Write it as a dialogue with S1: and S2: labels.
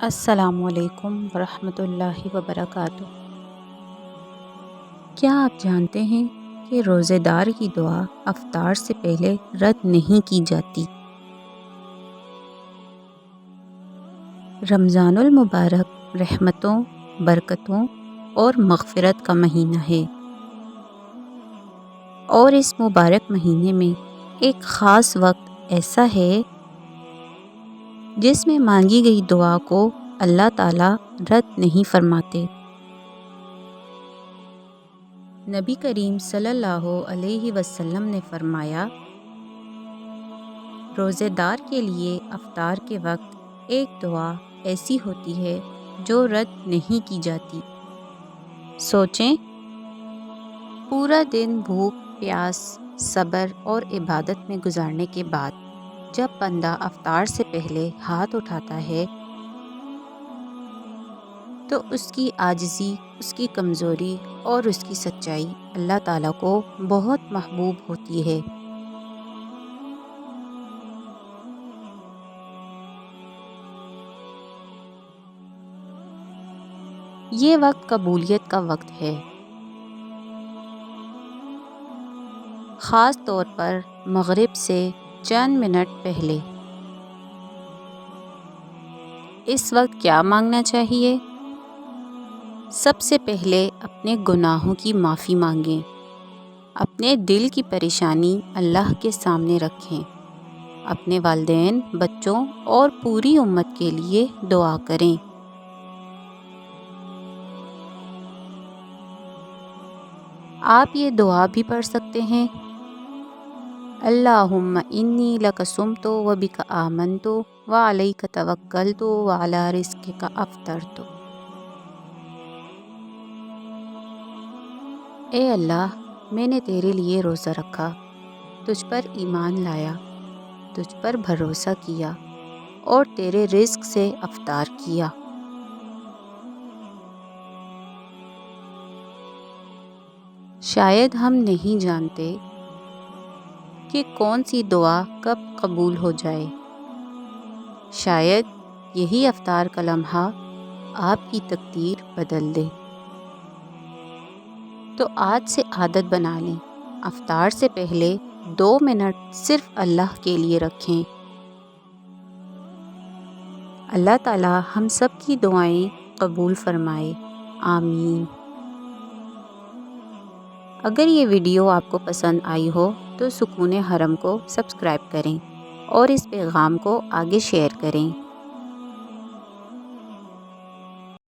S1: السلام علیکم ورحمۃ اللہ وبرکاتہ۔ کیا آپ جانتے ہیں کہ روزے دار کی دعا افطار سے پہلے رد نہیں کی جاتی؟ رمضان المبارک رحمتوں، برکتوں اور مغفرت کا مہینہ ہے، اور اس مبارک مہینے میں ایک خاص وقت ایسا ہے جس میں مانگی گئی دعا کو اللہ تعالیٰ رد نہیں فرماتے۔ نبی کریم صلی اللہ علیہ وسلم نے فرمایا، روزے دار کے لیے افطار کے وقت ایک دعا ایسی ہوتی ہے جو رد نہیں کی جاتی۔ سوچیں، پورا دن بھوک پیاس، صبر اور عبادت میں گزارنے کے بعد جب بندہ افطار سے پہلے ہاتھ اٹھاتا ہے تو اس کی عاجزی، اس کی کمزوری اور اس کی سچائی اللہ تعالیٰ کو بہت محبوب ہوتی ہے۔ یہ وقت قبولیت کا وقت ہے، خاص طور پر مغرب سے چند منٹ پہلے۔ اس وقت کیا مانگنا چاہیے؟ سب سے پہلے اپنے گناہوں کی معافی مانگیں، اپنے دل کی پریشانی اللہ کے سامنے رکھیں، اپنے والدین، بچوں اور پوری امت کے لیے دعا کریں۔ آپ یہ دعا بھی پڑھ سکتے ہیں، اللہم انی لک صمت و بک آمنت و علیک توکلت و علی رزقک افطرت۔ اے اللہ، میں نے تیرے لیے روزہ رکھا، تجھ پر ایمان لایا، تجھ پر بھروسہ کیا اور تیرے رزق سے افطار کیا۔ شاید ہم نہیں جانتے کہ کون سی دعا کب قبول ہو جائے، شاید یہی افطار کا لمحہ آپ کی تقدیر بدل دے۔ تو آج سے عادت بنا لیں، افطار سے پہلے 2 منٹ صرف اللہ کے لیے رکھیں۔ اللہ تعالیٰ ہم سب کی دعائیں قبول فرمائے، آمین۔ اگر یہ ویڈیو آپ کو پسند آئی ہو تو سکون حرم کو سبسکرائب کریں اور اس پیغام کو آگے شیئر کریں۔